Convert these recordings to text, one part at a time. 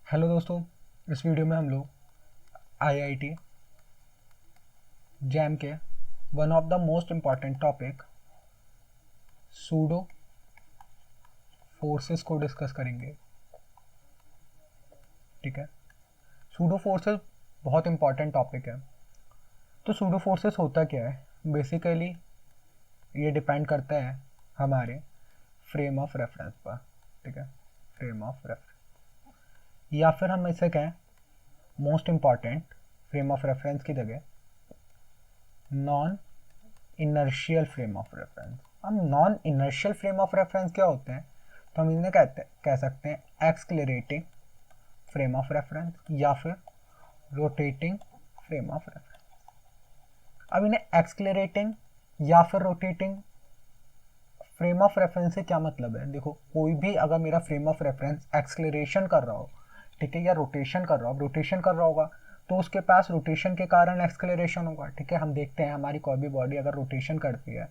Hello दोस्तों, इस video में हम लोग आईआईटी जैम के one of the most important topic pseudo forces को डिस्कस करेंगे। ठीक है, सूडो फोर्सेस बहुत इम्पॉर्टेंट टॉपिक है। तो सूडो फोर्सेस होता क्या है? बेसिकली ये डिपेंड करता है हमारे फ्रेम ऑफ रेफरेंस पर। ठीक है, फ्रेम ऑफ रेफरेंस, या फिर हम इसे कहें most important frame of reference की जगह non inertial frame of reference. हम non inertial frame of reference क्या होते हैं? तो हम इन्हें कह सकते हैं एक्सक्लरेटिंग फ्रेम ऑफ रेफरेंस या फिर रोटेटिंग फ्रेम ऑफ रेफरेंस। अब इन्हें एक्सक्लरेटिंग या फिर रोटेटिंग फ्रेम ऑफ रेफरेंस से क्या मतलब है? देखो, कोई भी अगर मेरा फ्रेम ऑफ रेफरेंस एक्सक्लरेशन कर रहा हो, ठीक है, या रोटेशन कर रहा हो, रोटेशन कर रहा होगा तो उसके पास रोटेशन के कारण एक्सक्लरेशन होगा। ठीक है, हम देखते हैं हमारी कोई भी बॉडी अगर रोटेशन करती है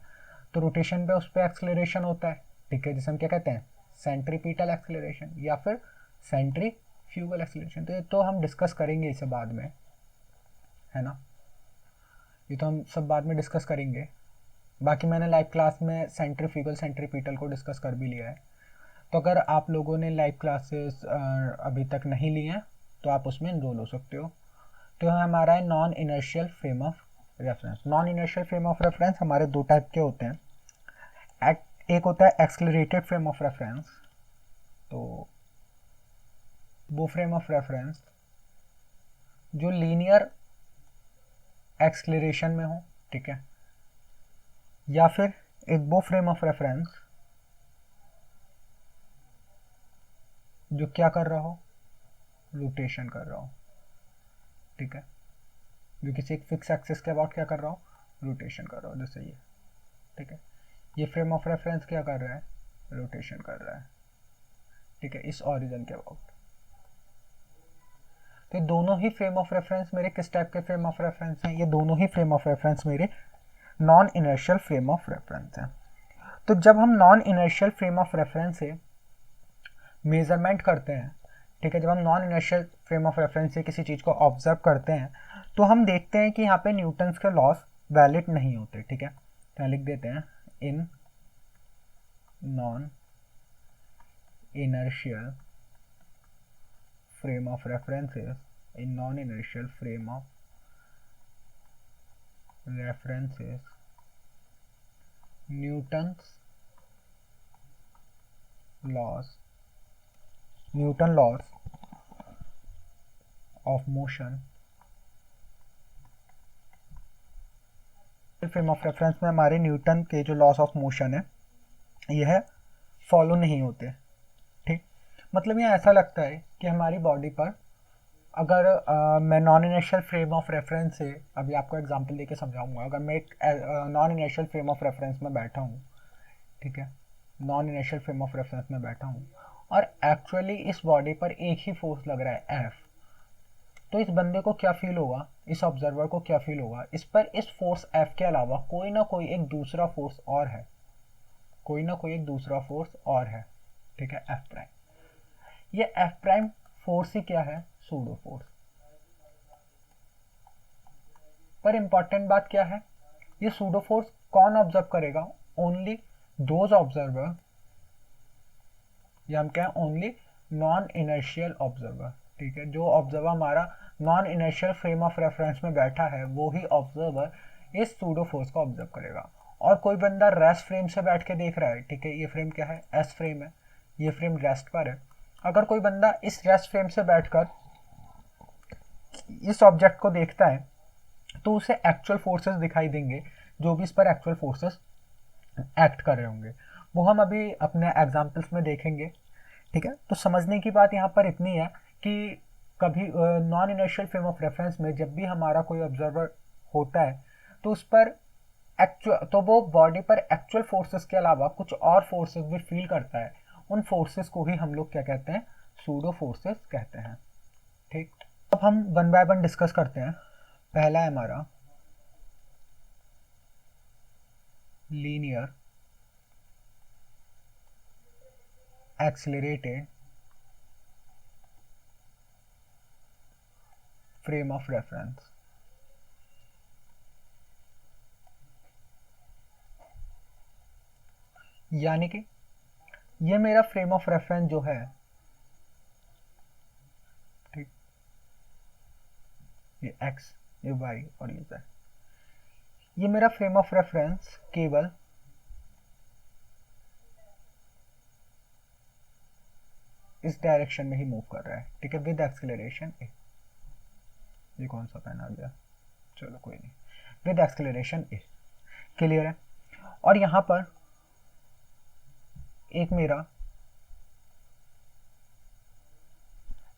तो रोटेशन पे उस पर एक्सक्लरेशन होता है। ठीक है, जिसे हम क्या कहते हैं? सेंट्रीपिटल एक्सक्लरेशन या फिर सेंट्रीफ्यूगल एक्सक्लरेशन। तो ये तो हम डिस्कस करेंगे इसे बाद में, है ना? ये तो हम सब बाद में डिस्कस करेंगे। बाकी मैंने लाइव क्लास में सेंट्रीफ्यूगल सेंट्रीपिटल को डिस्कस कर भी लिया है। तो अगर आप लोगों ने लाइव क्लासेस अभी तक नहीं ली हैं तो आप उसमें इनरोल हो सकते हो। तो हमारा है non inertial frame of reference. Non inertial frame of reference हमारे दो टाइप के होते हैं। एक होता है एक्सलरेटेड फ्रेम ऑफ रेफरेंस। तो वो फ्रेम ऑफ रेफरेंस जो लीनियर एक्सलरेशन में हो, ठीक है, या फिर एक वो फ्रेम ऑफ रेफरेंस जो क्या कर रहा हो? रोटेशन कर रहा हो। ठीक है, जो किसी एक फिक्स एक्सिस के अबाउट क्या कर रहा हो? रोटेशन कर रहा हो, जैसे ये। ठीक है, ये फ्रेम ऑफ रेफरेंस क्या कर रहा है? रोटेशन कर रहा है। ठीक है, इस ओरिजिन के अबाउट। तो ये दोनों ही फ्रेम ऑफ रेफरेंस मेरे किस टाइप के फ्रेम ऑफ रेफरेंस हैं? ये दोनों ही फ्रेम ऑफ रेफरेंस मेरे non inertial frame of reference हैं। तो जब हम non inertial frame of reference से मेजरमेंट करते हैं, ठीक है, जब हम non inertial frame of reference से किसी चीज़ को ऑब्जर्व करते हैं तो हम देखते हैं कि यहाँ पे न्यूटन्स के लॉस वैलिड नहीं होते। ठीक है, तो यहाँ लिख देते हैं in non inertial frame of references, in non-inertial frame of references, Newton's laws, Newton laws of motion, frame of reference में हमारे न्यूटन के जो लॉस ऑफ मोशन है यह फॉलो नहीं होते। ठीक, मतलब ये ऐसा लगता है कि हमारी बॉडी पर अगर मैं non inertial frame of reference से अभी आपको एग्जांपल देके समझाऊंगा। अगर मैं एक non inertial frame of reference में बैठा हूँ, ठीक है, non inertial frame of reference में बैठा हूँ और एक्चुअली इस बॉडी पर एक ही फोर्स लग रहा है एफ, तो इस बंदे को क्या फील होगा? इस ऑब्जर्वर को क्या फील होगा? इस पर इस फोर्स एफ के अलावा कोई ना कोई एक दूसरा फोर्स और है, कोई ना कोई एक दूसरा फोर्स और है। ठीक है, एफ प्राइम। ये एफ प्राइम फोर्स ही क्या है? Pseudo force. पर इंपॉर्टेंट बात क्या है? ये सूडो फोर्स कौन ऑब्जर्व करेगा? ओनली दोज ऑब्जर्वर, या हम क्या ओनली नॉन इनर्शियल ऑब्जर्वर। ठीक है, जो ऑब्जर्वर हमारा non inertial frame of reference में बैठा है वो ही ऑब्जर्वर इस सूडो फोर्स को ऑब्जर्व करेगा। और कोई बंदा रेस्ट फ्रेम से बैठ के देख रहा है, ठीक है, ये फ्रेम क्या है? एस फ्रेम है, ये फ्रेम रेस्ट पर है। अगर कोई बंदा इस रेस्ट फ्रेम से बैठकर इस ऑब्जेक्ट को देखता है तो उसे एक्चुअल फोर्सेस दिखाई देंगे, जो भी इस पर एक्चुअल फोर्सेस एक्ट कर रहे होंगे। वो हम अभी अपने एग्जाम्पल्स में देखेंगे। ठीक है, तो समझने की बात यहाँ पर इतनी है कि कभी non inertial frame of reference में जब भी हमारा कोई ऑब्जर्वर होता है तो उस पर एक्चुअल, तो वो बॉडी पर एक्चुअल फोर्सेस के अलावा कुछ और फोर्सेस भी फील करता है। उन फोर्सेस को ही हम लोग क्या कहते हैं? सूडो फोर्सेस कहते हैं। ठीक, अब हम वन बाय वन डिस्कस करते हैं। पहला है हमारा linear accelerated frame of reference. यानी कि ये मेरा फ्रेम ऑफ रेफरेंस जो है, ठीक, ये x, ये y और ये z, ये मेरा फ्रेम ऑफ रेफरेंस केवल इस डायरेक्शन में ही मूव कर रहा है, ठीक है, विद एक्सेलरेशन a। ये कौन सा पेन आ गया, चलो कोई नहीं, विद एक्सेलरेशन a। क्लियर है। और यहां पर एक मेरा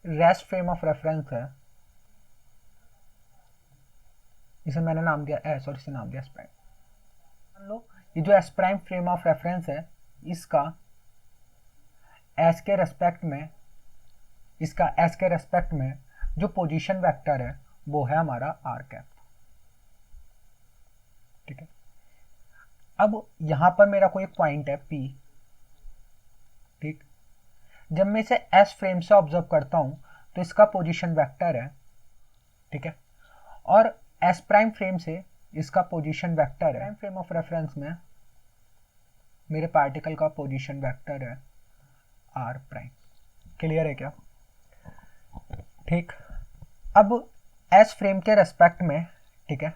रेस्ट फ्रेम ऑफ रेफरेंस है, इसे मैंने नाम दिया एस और इसे नाम दिया एस प्राइम। मान लो ये जो S prime frame of reference है, इसका एस के रेस्पेक्ट में, इसका एस के रेस्पेक्ट में जो पोजीशन वेक्टर है वो है हमारा आर कैप, ठीक है। अब यहां पर मेरा कोई पॉइंट है पी, ठीक, जब मैं इसे एस फ्रेम से ऑब्जर्व करता हूं तो इसका पोजीशन वेक्टर है, ठीक है, और एस प्राइम फ्रेम से इसका पोजीशन वेक्टर है। फ्रेम ऑफ रेफरेंस में मेरे पार्टिकल का पोजीशन वेक्टर है आर प्राइम। क्लियर है क्या, ठीक। अब एस फ्रेम के रेस्पेक्ट में, ठीक है,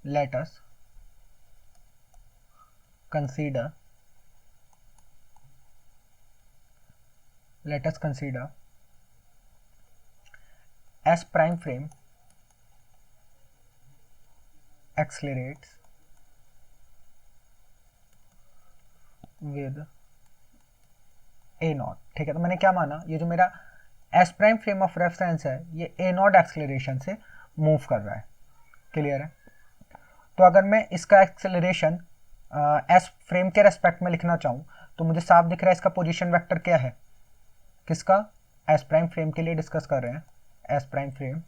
let us consider S prime frame accelerates with a not, ठीक है। तो मैंने क्या माना, ये जो मेरा S prime frame of reference है ये a नॉट एक्सेलरेशन से मूव कर रहा है। क्लियर है। तो अगर मैं इसका एक्सेलरेशन S फ्रेम के रेस्पेक्ट में लिखना चाहूँ तो मुझे साफ दिख रहा है इसका पोजीशन वेक्टर क्या है, किसका, S प्राइम फ्रेम के लिए डिस्कस कर रहे हैं, S prime frame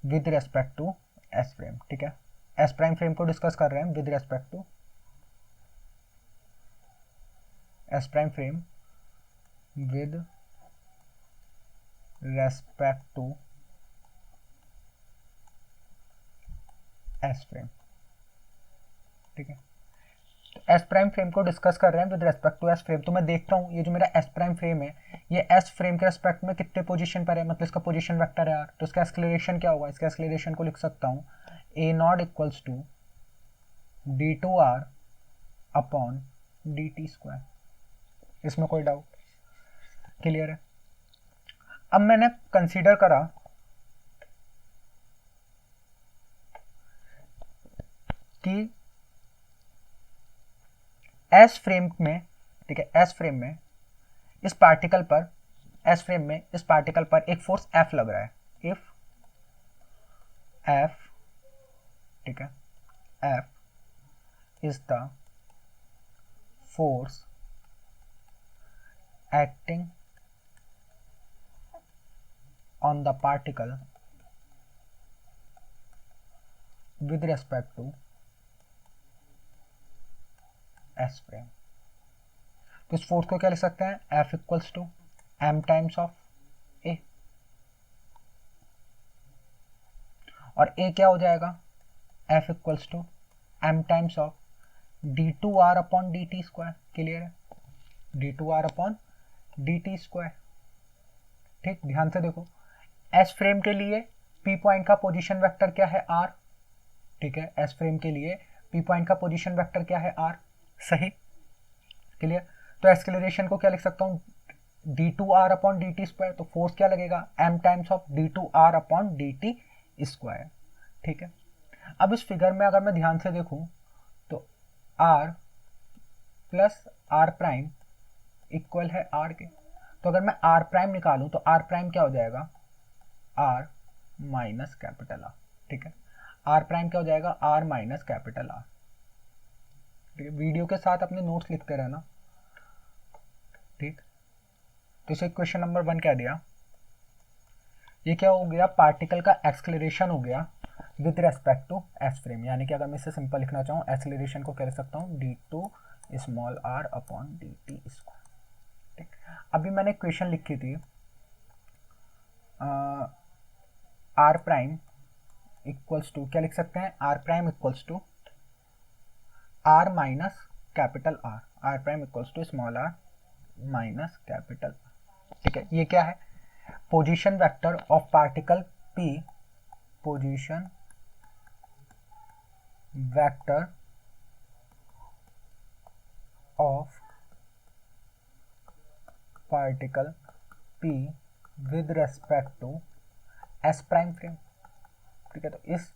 with respect to S frame, ठीक है। S प्राइम फ्रेम को डिस्कस कर रहे हैं with respect to S prime frame with respect to S frame, ठीक है। तो S प्राइम फ्रेम को डिस्कस कर रहे हैं with respect to S frame. तो मैं देखता हूँ ये जो मेरा S प्राइम फ्रेम है ये S फ्रेम के रेस्पेक्ट में कितने पोजीशन पर है, मतलब इसका पोजीशन वेक्टर है यार, तो इसका एक्सेलरेशन क्या होगा, इसका एक्सेलरेशन को लिख सकता हूँ a naught equals to d2r upon dt square. इसमें कोई डाउट, क्लियर है। अब मैंने कंसीडर करा कि एस फ्रेम में, ठीक है, एस फ्रेम में इस पार्टिकल पर, एस फ्रेम में इस पार्टिकल पर एक फोर्स एफ लग रहा है, इफ एफ, ठीक है, F is the force acting on the particle with respect to S frame। तो इस फोर्स को क्या लिख सकते हैं, F equals to m times of A, और A क्या हो जाएगा, F equals to m times of d2r upon dt square. Clear है, d2r अपॉन dt स्क्वायर, ठीक। ध्यान से देखो, एस फ्रेम के लिए पी पॉइंट का पोजीशन वेक्टर क्या है, आर, ठीक है, एस फ्रेम के लिए पी पॉइंट का पोजीशन वेक्टर क्या है, आर, सही। क्लियर। तो एक्सेलरेशन को क्या लिख सकता हूँ, d2r अपॉन dt स्क्वायर। तो फोर्स क्या लगेगा, m times of d2r upon dt square, ठीक है। अब इस फिगर में अगर मैं ध्यान से देखूं तो r plus R prime equal है r के। तो अगर मैं r प्राइम निकालूं तो r प्राइम क्या हो जाएगा, r माइनस कैपिटल आर, ठीक है। r प्राइम क्या हो जाएगा, r माइनस कैपिटल आर, ठीक है। वीडियो के साथ अपने नोट्स लिखते रहना, ठीक। तो इसे क्वेश्चन नंबर 1 कह दिया। ये क्या हो गया, पार्टिकल का एक्सेलरेशन हो गया with respect to S frame. यानी कि अगर मैं इसे सिंपल लिखना चाहूँ, एक्सेलरेशन को कह सकता हूँ d2 small r upon dt square, ठीक। अभी मैंने क्वेश्चन लिखी थी आर प्राइम इक्वल्स टू, क्या लिख सकते हैं, R prime equals to R minus capital R, R prime equals to small R minus capital, ठीक है। ये क्या है, position vector of particle p, position vector of particle p with respect to s prime frame, ठीक है। तो इस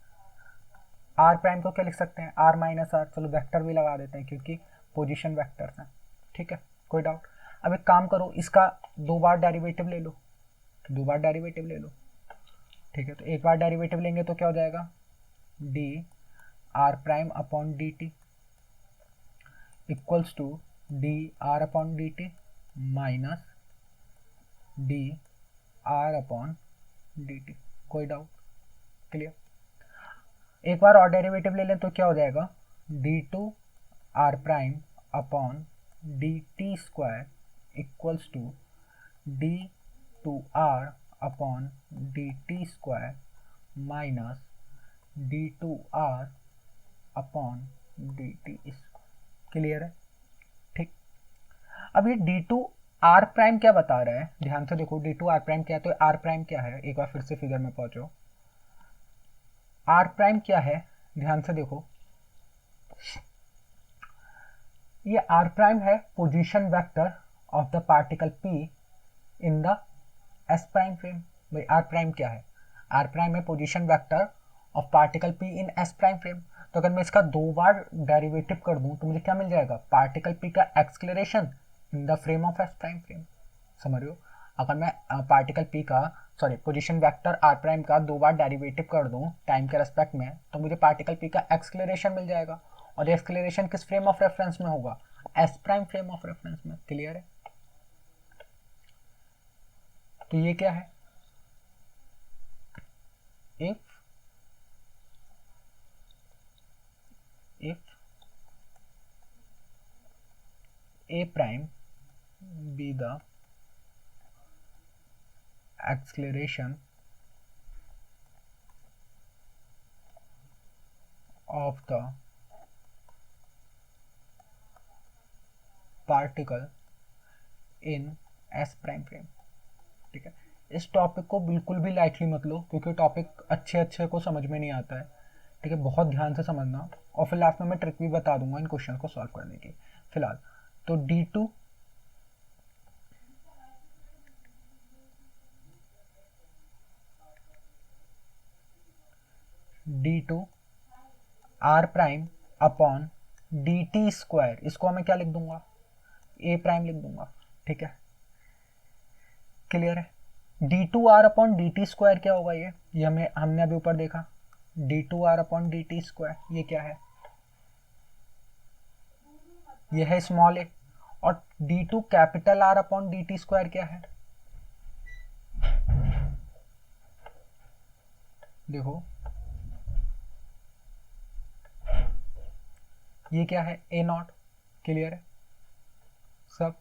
r prime को क्या लिख सकते हैं, r माइनस आर, चलो वेक्टर भी लगा देते हैं क्योंकि पोजीशन वेक्टर्स हैं, ठीक है, कोई डाउट। अब एक काम करो, इसका 2 बार डेरिवेटिव ले लो, 2 बार डेरिवेटिव ले लो, ठीक है। तो एक बार डेरिवेटिव लेंगे तो क्या हो जाएगा, D R prime upon D T equals to D R upon D T minus D R upon D T, कोई डाउट, क्लियर। एक बार और डेरिवेटिव ले लें तो क्या हो जाएगा, D two R prime upon D T square equals to D two R upon D T square minus D two R upon D T square, clear है, ठीक। अब ये डी टू आर प्राइम क्या बता रहा है, ध्यान से देखो, डी टू आर प्राइम क्या है, तो आर प्राइम क्या है, एक बार फिर से फिगर में पहुंचो, आर प्राइम क्या है, ध्यान से देखो, ये आर प्राइम है position vector of the particle p in the s prime frame. भाई आर प्राइम क्या है, आर प्राइम है position vector of particle p in s prime frame. तो अगर मैं इसका 2 बार डेरिवेटिव कर दूं तो मुझे क्या मिल जाएगा, पार्टिकल p का acceleration in the frame of s prime frame, समझ रहे हो। अगर मैं पार्टिकल p का, sorry, position vector r prime का 2 बार डेरिवेटिव कर दूं टाइम के रेस्पेक्ट में, तो मुझे पार्टिकल p का एक्सक्लेरेशन मिल जाएगा, और एक्सक्लेरेशन किस फ्रेम ऑफ रेफरेंस में होगा, s prime frame of reference में, क्लियर है। तो ये क्या है, if a prime be the acceleration of the particle in s prime frame, ठीक है। इस टॉपिक को बिल्कुल भी लाइटली मत लो क्योंकि टॉपिक अच्छे अच्छे को समझ में नहीं आता है, ठीक है, बहुत ध्यान से समझना, और फिर लास्ट में मैं ट्रिक भी बता दूंगा इन क्वेश्चन को सॉल्व करने की। फिलहाल तो d2 r prime upon D T square, इसको मैं क्या लिख दूंगा, a प्राइम लिख दूंगा, ठीक है, क्लियर है। d2r upon D T square क्या होगा, ये हमने अभी ऊपर देखा, d2r upon D T square, ये क्या है, ये है स्मॉल ए, और d2 capital R upon D T square क्या है, देखो ये क्या है, ए नॉट, क्लियर है सब।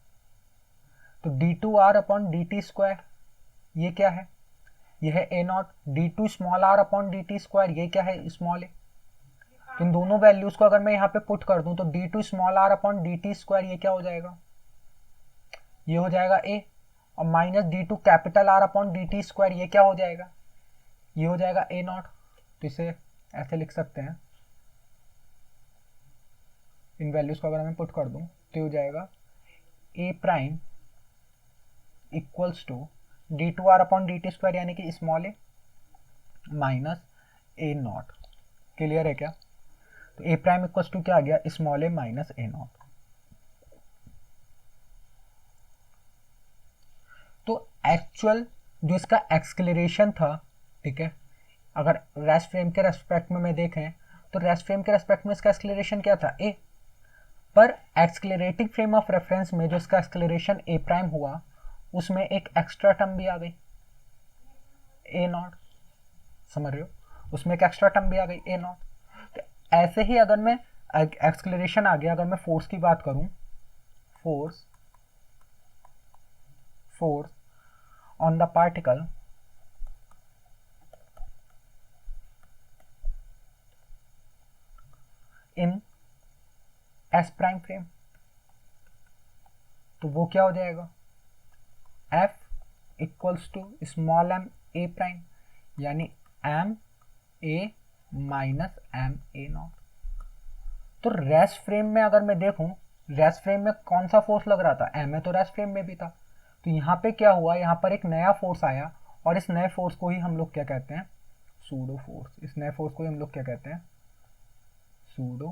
तो d2r upon D T square ये क्या है, ये है a naught, d2 small r upon D T square ये क्या है, स्मॉल ए। इन दोनों वैल्यूज को अगर मैं यहाँ पे पुट कर दूं तो d2 small r upon D T square ये क्या हो जाएगा, ये हो जाएगा a, और minus d2 capital R upon D T square ये क्या हो जाएगा, ये हो जाएगा a नॉट। तो इसे ऐसे लिख सकते हैं, इन वैल्यूज को अगर मैं पुट कर दूं तो ये हो जाएगा a prime equals to d2r upon D T square यानी कि small A minus A naught, clear है क्या। तो a प्राइम इक्वल्स टू क्या आ गया, small A minus A naught. तो एक्चुअल जो इसका एक्सक्लेरेशन था, ठीक है, अगर रेस्ट फ्रेम के रेस्पेक्ट में मैं देखें तो रेस्ट फ्रेम के रेस्पेक्ट में इसका एक्सक्लेरेशन क्या था, ए, पर एक्सक्लेरेटिंग फ्रेम ऑफ रेफरेंस में जो इसका एक्सक्लेरेशन ए प्राइम हुआ उसमें एक एक्स्ट्रा टर्म भी आ गई, ए नॉट, समझ रहे हो, उसमें एक एक्स्ट्रा टर्म भी आ गई, ए नॉट। तो ऐसे ही अगर मैं एक्सक्लेरेशन आ गया, अगर मैं फोर्स की बात करूं, force on the particle s prime frame, तो वो क्या हो जाएगा, F equals to small m a prime, यानी m a minus m a naught. तो रेस्ट फ्रेम में अगर मैं देखूं, रेस्ट फ्रेम में कौन सा फोर्स लग रहा था, एम ए तो रेस्ट फ्रेम में भी था। तो यहाँ पे क्या हुआ, यहाँ पर एक नया फोर्स आया, और इस नए फोर्स को ही हम लोग क्या कहते हैं, सूडो फोर्स। इस नए फोर्स को ही हम लोग क्या कहते हैं, सूडो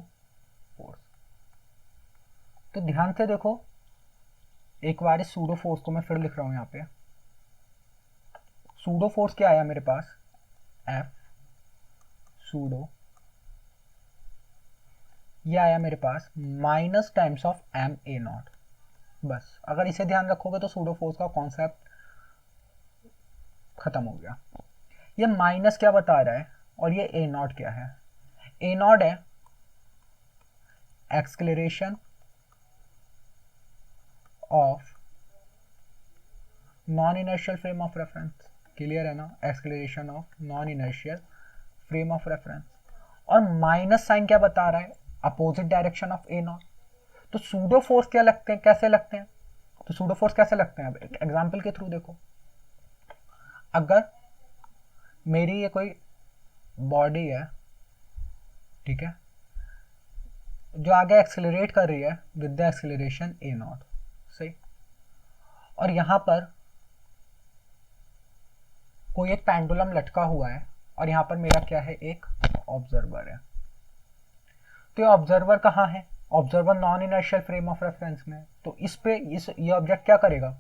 फोर्स। तो ध्यान से देखो, एक बार इस सूडो फोर्स को मैं फिर लिख रहा हूं यहाँ पे। सूडो फोर्स क्या आया मेरे पास, एफ सूडो, ये आया मेरे पास minus times of m a naught. बस अगर इसे ध्यान रखोगे तो सूडो फोर्स का कॉन्सेप्ट खत्म हो गया। ये माइनस क्या बता रहा है, और ये ए नॉट क्या है, ए नॉट है acceleration of non inertial frame of reference. Clear है ना, acceleration of non inertial frame of reference. और माइनस साइन क्या बता रहा है, opposite direction of A naught. तो सूडो फोर्स क्या लगते हैं, कैसे लगते हैं, तो सूडो फोर्स कैसे लगते हैं, अब एग्जांपल के थ्रू देखो। अगर मेरी ये कोई बॉडी है, ठीक है, जो आगे एक्सेलरेट कर रही है with the acceleration A not, सही, और यहां पर कोई एक पेंडुलम लटका हुआ है, और यहां पर मेरा क्या है, एक ऑब्जर्वर है। तो ये ऑब्जर्वर कहाँ है, observer non inertial frame of reference में। तो इस पे ये ऑब्जेक्ट क्या करेगा,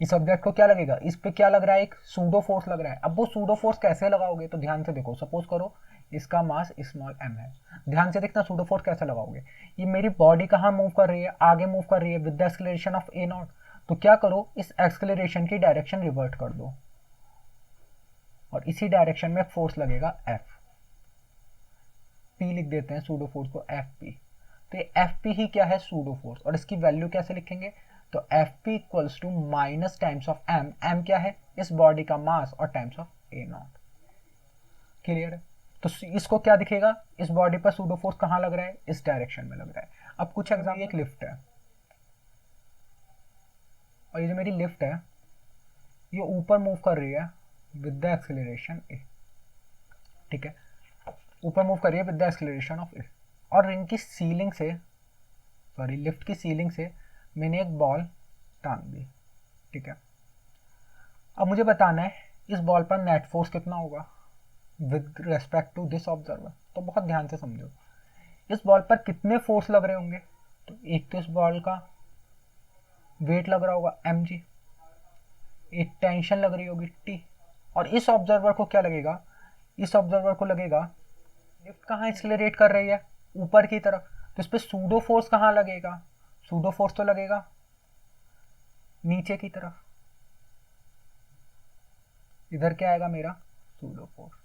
इस ऑब्जेक्ट को क्या लगेगा, इस पे क्या लग रहा है, एक सूडो फोर्स लग रहा है। अब वो सूडो फोर्स कैसे लगाओगे, तो ध्यान से देखो, सपोज करो इसका मास स्मॉल एम है, ध्यान से देखना सूडो फोर्स कैसे लगाओगे। ये मेरी बॉडी कहाँ मूव कर रही है, आगे मूव कर रही है with the acceleration of A naught. तो क्या करो, इस एक्सेलरेशन की डायरेक्शन रिवर्ट कर दो, और इसी डायरेक्शन में फोर्स लगेगा एफ, पी लिख देते हैं सूडो फोर्स को एफ पी। तो ये एफ पी ही क्या है, सूडो फोर्स, और इसकी वैल्यू कैसे लिखेंगे, तो F P equals to minus times of M, M क्या है, इस बॉडी का मास, और times of A naught. Clear है, तो इसको क्या दिखेगा, इस बॉडी पर सूडो फोर्स कहाँ लग रहा है, इस डायरेक्शन में लग रहा है। अब कुछ एग्जाम्पल, एक लिफ्ट है, और ये जो मेरी लिफ्ट है ये ऊपर मूव कर रही है विद द एक्सेलरेशन ए, ठीक है, ऊपर मूव कर रही है विद द एक्सेलरेशन ऑफ ए, और इनकी सीलिंग से, सॉरी लिफ्ट की सीलिंग से मैंने एक बॉल टांग दी, ठीक है। अब मुझे बताना है इस बॉल पर नेट फोर्स कितना होगा with respect to this observer. तो बहुत ध्यान से समझो, इस बॉल पर कितने फोर्स लग रहे होंगे, तो एक तो इस बॉल का वेट लग रहा होगा mg, एक टेंशन लग रही होगी T, और इस ऑब्जर्वर को क्या लगेगा, इस ऑब्जर्वर को लगेगा, लिफ्ट कहाँ एक्सेलरेट कर रही है, ऊपर की तरफ, तो इस पर सूडो फोर्स कहाँ लगेगा, सूडो फोर्स तो लगेगा नीचे की तरफ, इधर क्या आएगा मेरा सूडो फोर्स।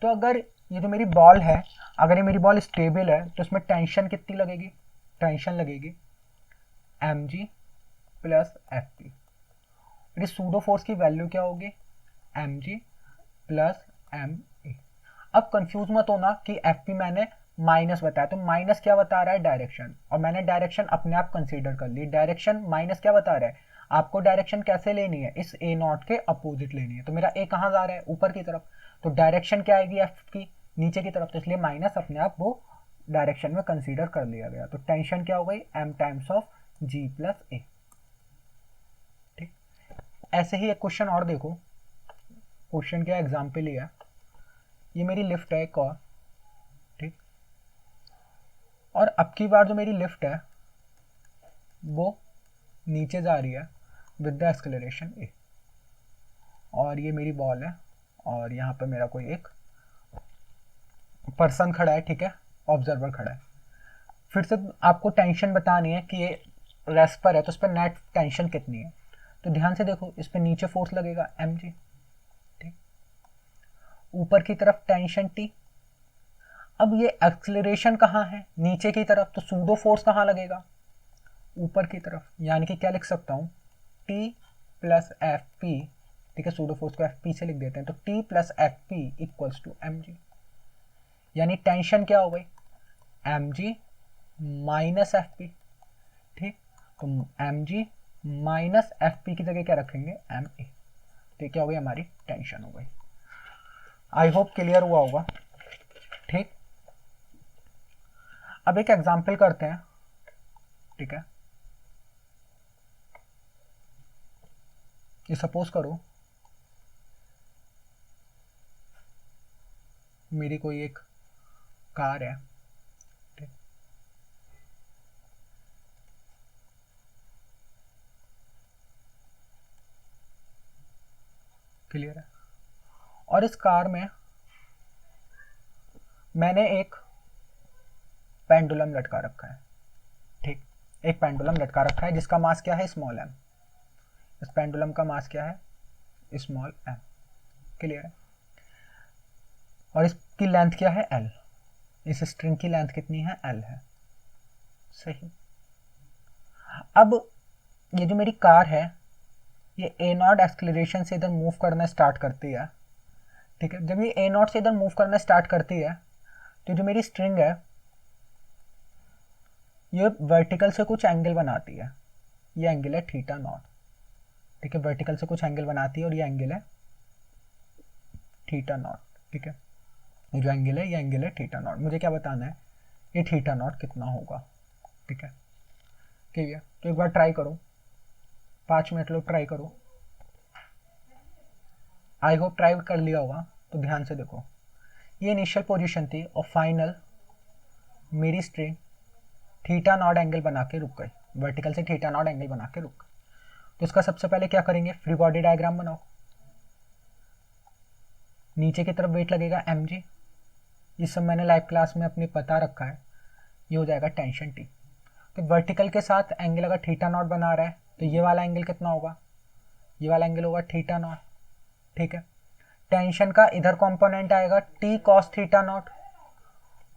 तो अगर ये जो मेरी बॉल है, अगर ये मेरी बॉल स्टेबल है, तो इसमें टेंशन कितनी लगेगी, टेंशन लगेगी mg प्लस एफ पी। मेरी सूडो फोर्स की वैल्यू क्या होगी, mg प्लस एम ए। अब कंफ्यूज मत होना कि एफ पी मैंने माइनस बताया, तो माइनस क्या बता रहा है, डायरेक्शन, और मैंने डायरेक्शन अपने आप कंसीडर कर ली। डायरेक्शन माइनस क्या बता रहा है, आपको डायरेक्शन कैसे लेनी है, इस ए नॉट के अपोजिट लेनी है। तो मेरा ए कहाँ जा रहा है, ऊपर की तरफ, तो डायरेक्शन क्या आएगी एफ की, नीचे की तरफ, तो इसलिए माइनस अपने आप वो डायरेक्शन में कंसीडर कर लिया गया। तो टेंशन क्या हो गई, m times of g plus a. ठीक, ऐसे ही एक क्वेश्चन और देखो, क्वेश्चन क्या एग्जाम्पल ही है, ये मेरी लिफ्ट है एक और, ठीक, और अब की बार जो मेरी लिफ्ट है वो नीचे जा रही है विद द एक्सेलरेशन ए, और ये मेरी बॉल है, और यहाँ पर मेरा कोई एक पर्सन खड़ा है, ठीक है, ऑब्जर्वर खड़ा है। फिर से आपको टेंशन बतानी है कि ये रेस्ट पर है, तो इस पर नेट टेंशन कितनी है। तो ध्यान से देखो, इस पर नीचे फोर्स लगेगा mg, ठीक, ऊपर की तरफ टेंशन T। अब ये एक्सेलरेशन कहाँ है, नीचे की तरफ, तो सूडो फोर्स कहाँ लगेगा, ऊपर की तरफ, यानी कि क्या लिख सकता हूँ, T प्लस एफ पी, ठीक है, सूडो फोर्स को एफ पी से लिख देते हैं, तो T plus F P equals to mg, यानी टेंशन क्या हो गई, mg माइनस एफ पी, ठीक। तो M G minus F P की जगह क्या रखेंगे, एम ए। तो क्या हो गई, हमारी टेंशन हो गई। आई होप क्लियर हुआ होगा, ठीक। अब एक एग्जाम्पल करते हैं, ठीक है। ये सपोज करो मेरी कोई एक कार है, ठीक। क्लियर है। और इस कार में मैंने एक पेंडुलम लटका रखा है, ठीक। एक पेंडुलम लटका रखा है जिसका मास क्या है, स्मॉल एम। इस पेंडुलम का मास क्या है, स्मॉल एम। क्लियर है। और इसकी लेंथ क्या है, एल। इस स्ट्रिंग की लेंथ कितनी है, एल है। सही। अब ये जो मेरी कार है, ये ए नॉट एक्सलेरेशन से इधर मूव करना स्टार्ट करती है, ठीक है। जब ये ए नॉट से इधर मूव करना स्टार्ट करती है, तो जो मेरी स्ट्रिंग है ये वर्टिकल से कुछ एंगल बनाती है। ये एंगल है थीटा नॉट, ठीक है। वर्टिकल से कुछ एंगल बनाती है और ये एंगल है थीटा नॉट, ठीक है। ये जो एंगल है, ये एंगल है थीटा नॉट। मुझे क्या बताना है, ये थीटा नॉट कितना होगा, ठीक है। ठीक है, तो एक बार ट्राई करो, 5 मिनट लो, ट्राई करो। आई होप ट्राई कर लिया होगा। तो ध्यान से देखो, ये इनिशियल पोजीशन थी और फाइनल मेरी स्ट्रिंग थीटा नॉट एंगल बना के रुक गई, वर्टिकल से थीटा नॉट एंगल बना के रुक गई। तो इसका सबसे पहले क्या करेंगे, फ्री बॉडी डायग्राम बनाओ। नीचे की तरफ वेट लगेगा एम जी, ये सब मैंने लाइव क्लास में अपनी पता रखा है। ये हो जाएगा टेंशन टी। तो वर्टिकल के साथ एंगल अगर थीटा नॉट बना रहा है तो ये वाला एंगल कितना होगा, ये वाला एंगल होगा थीटा नॉट, ठीक है। टेंशन का इधर कंपोनेंट आएगा टी कॉस थीटा नॉट,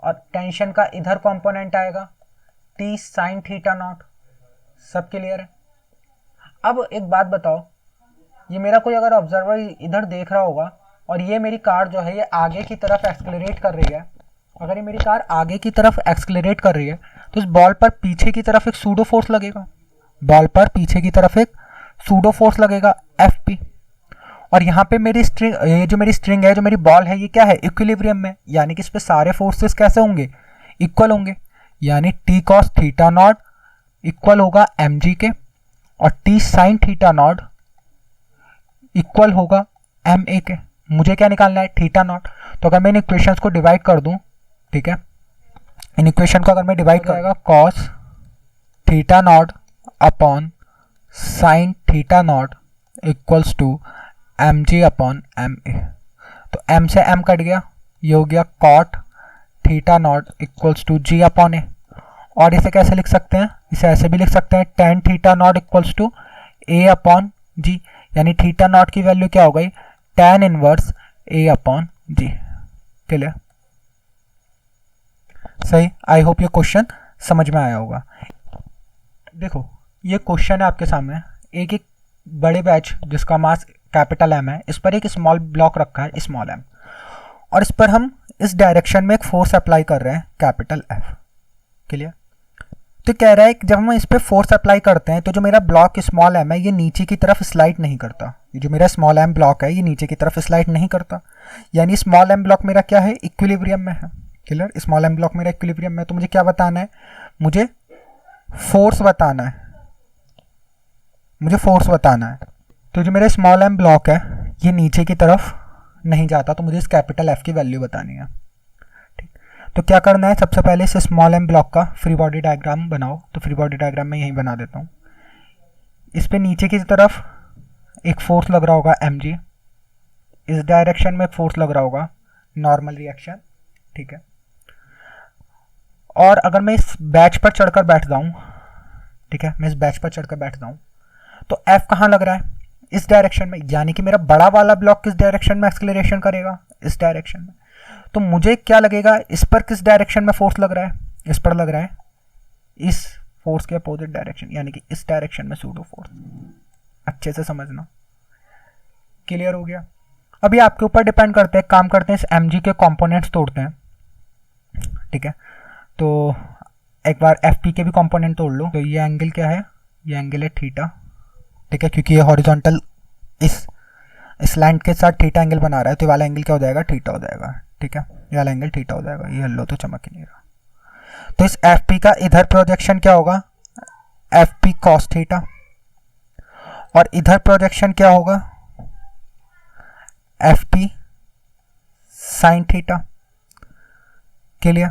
और टेंशन का इधर कंपोनेंट आएगा टी साइन थीटा नॉट। सब क्लियर है। अब एक बात बताओ, ये मेरा कोई अगर ऑब्जर्वर इधर देख रहा होगा और ये मेरी कार जो है ये आगे की तरफ एक्सलेरेट कर रही है, अगर ये मेरी कार आगे की तरफ एक्सलेरेट कर रही है तो इस बॉल पर पीछे की तरफ एक सूडो फोर्स लगेगा, बॉल पर पीछे की तरफ एक सूडो फोर्स लगेगा एफ पी। और यहाँ पे मेरी स्ट्रिंग, ये जो मेरी स्ट्रिंग है, जो मेरी बॉल है, ये क्या है, इक्विलिब्रियम में, यानी कि इस पे सारे फोर्सेस कैसे होंगे, इक्वल होंगे। यानी T cos theta not equal होगा एम जी के, और T sign theta not equal होगा एम ए के। मुझे क्या निकालना है, थीटा नॉट। तो अगर मैं इन इक्वेशंस को डिवाइड कर दूं, ठीक है, इन इक्वेशन को अगर मैं डिवाइड करेगा cos theta naught upon sine theta naught equals to m g upon m a. तो एम से एम कट गया, ये हो गया cot theta naught equals to g upon a. और इसे कैसे लिख सकते हैं, इसे ऐसे भी लिख सकते हैं tan theta naught equals to a upon g, यानी थीटा नॉट की वैल्यू क्या हो गई, tan inverse a upon g. Clear, सही। आई होप ये क्वेश्चन समझ में आया होगा। देखो ये क्वेश्चन है आपके सामने, एक एक बड़े बैच जिसका मास कैपिटल एम है, इस पर एक स्मॉल ब्लॉक रखा है स्मॉल एम, और इस पर हम इस डायरेक्शन में एक फोर्स अप्लाई कर रहे हैं कैपिटल एफ। क्लियर। तो कह रहा है कि जब हम इस पर फोर्स अप्लाई करते हैं तो जो मेरा ब्लॉक स्मॉल एम है ये नीचे की तरफ स्लाइड नहीं करता, ये जो मेरा स्मॉल एम ब्लॉक है ये नीचे की तरफ स्लाइड नहीं करता, यानी स्मॉल एम ब्लॉक मेरा क्या है, इक्विलिब्रियम में है। क्लियर, स्मॉल एम ब्लॉक मेरा इक्विलिब्रियम में है। तो मुझे क्या बताना है, मुझे फोर्स बताना है, मुझे फोर्स बताना है। तो जो मेरा स्मॉल एम ब्लॉक है ये नीचे की तरफ नहीं जाता, तो मुझे इस कैपिटल एफ की वैल्यू बतानी है। ठीक, तो क्या करना है, सबसे पहले इस स्मॉल एम ब्लॉक का फ्री बॉडी डायग्राम बनाओ। तो फ्री बॉडी डायग्राम मैं यहीं बना देता हूँ। इस पे नीचे की तरफ एक फोर्स लग रहा होगा एम जी, इस डायरेक्शन में एक फोर्स लग रहा होगा नॉर्मल रिएक्शन, ठीक है। और अगर मैं इस बैच पर चढ़कर बैठ जाऊँ, ठीक है, मैं इस बैच पर चढ़कर बैठ जाऊँ, तो एफ कहाँ लग रहा है, इस डायरेक्शन में, यानी कि मेरा बड़ा वाला ब्लॉक किस डायरेक्शन में एक्सेलरेशन करेगा, इस डायरेक्शन में। तो मुझे क्या लगेगा, इस पर किस डायरेक्शन में फोर्स लग रहा है, इस पर लग रहा है इस फोर्स के अपोजिट डायरेक्शन, यानी कि इस डायरेक्शन में सूडो फोर्स। अच्छे से समझना। क्लियर हो गया। अभी आपके ऊपर डिपेंड करते हैं, काम करते हैं, इस एम के कंपोनेंट्स तोड़ते हैं, ठीक है। तो एक बार एफ पी के भी कंपोनेंट तोड़ लो। तो ये एंगल क्या है, ये एंगल है थीटा, ठीक है, क्योंकि ये हॉरिजॉन्टल इस स्लैंट के साथ थीटा एंगल बना रहा है, तो ये वाला एंगल क्या हो जाएगा, थीटा हो जाएगा, ठीक है, ये वाला एंगल थीटा हो जाएगा। ये लो तो चमक ही नहीं रहा। तो इस एफ पी का इधर प्रोजेक्शन क्या होगा, एफ पी कॉस थीटा, और इधर प्रोजेक्शन क्या होगा, एफ पी साइन थीटा के लिए।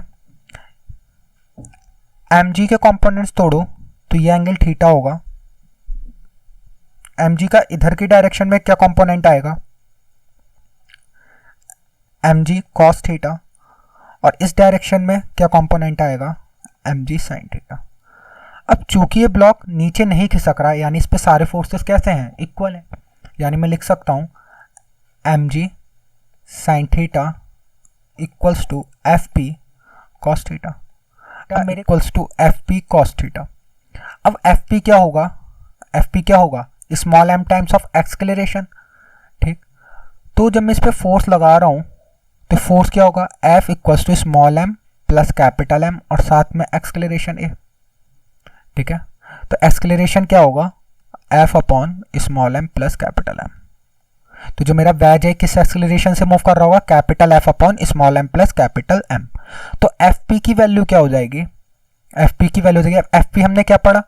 एम जी के कंपोनेंट्स तोड़ो तो ये एंगल थीटा होगा। एम जी का इधर की डायरेक्शन में क्या कंपोनेंट आएगा, एम जी कॉस थीटा, और इस डायरेक्शन में क्या कंपोनेंट आएगा, एम जी साइन थीटा। अब चूंकि ये ब्लॉक नीचे नहीं खिसक रहा है, यानी इस पे सारे फोर्सेस कैसे हैं, इक्वल हैं, यानी मैं लिख सकता हूँ m g sine theta equals to F P cos theta, मेरे equals to F P cos theta. अब एफ पी क्या होगा, एफ पी क्या होगा, small M times of acceleration, ठीक। तो जब मैं इस पर फोर्स लगा रहा हूँ तो फोर्स क्या होगा, F equals to small M plus capital M और साथ में एक्सक्लेरेशन ए, ठीक है। तो एक्सक्लेरेशन क्या होगा, F upon small M plus capital M. तो जो मेरा वेज है किस एक्सक्लेरेशन से मूव कर रहा होगा, capital F upon small M plus capital M. तो एफ पी की वैल्यू क्या हो जाएगी, एफ पी की वैल्यू हो जाएगी, एफ पी हमने क्या पढ़ा,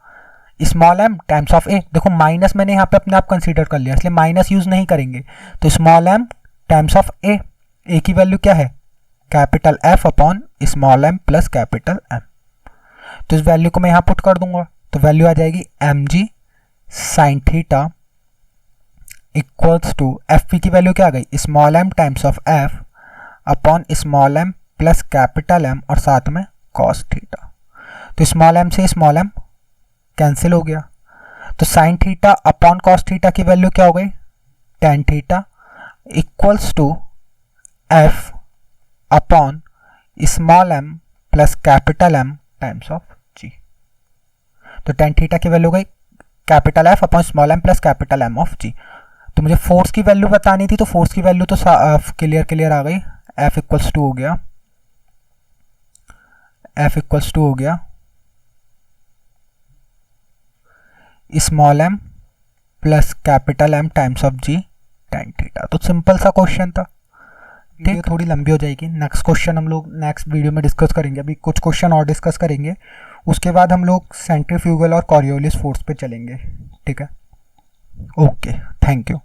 स्मॉल एम टाइम्स ऑफ ए। देखो माइनस मैंने यहाँ पे अपने आप कंसीडर कर लिया, इसलिए माइनस यूज नहीं करेंगे। तो small M times of A, A की वैल्यू क्या है, capital F upon small M plus capital M. तो इस वैल्यू को मैं यहाँ पुट कर दूंगा, तो वैल्यू आ जाएगी m g sine theta equals to, F P की वैल्यू क्या आ गई, small M times of F upon small M plus capital M और साथ में कॉस थीटा। तो स्मॉल एम से स्मॉल एम कैंसिल हो गया, तो sine theta upon cos theta की वैल्यू क्या हो गई, tan theta equals to F upon small M plus capital M times of g. तो टेन थीटा की वैल्यू गई capital F upon small M plus capital m of g. तो मुझे force की वैल्यू बतानी थी, तो फोर्स की वैल्यू तो क्लियर आ गई, एफ इक्वल्स टू हो गया, एफ इक्वल्स टू हो गया small M plus capital M times of G ten theta. तो सिंपल सा क्वेश्चन था, ठीक। थोड़ी लंबी हो जाएगी, नेक्स्ट क्वेश्चन हम लोग नेक्स्ट वीडियो में डिस्कस करेंगे। अभी कुछ क्वेश्चन और डिस्कस करेंगे, उसके बाद हम लोग सेंट्रीफ्यूगल और कॉरियोलिस फोर्स पे चलेंगे, ठीक है। Okay, thank you.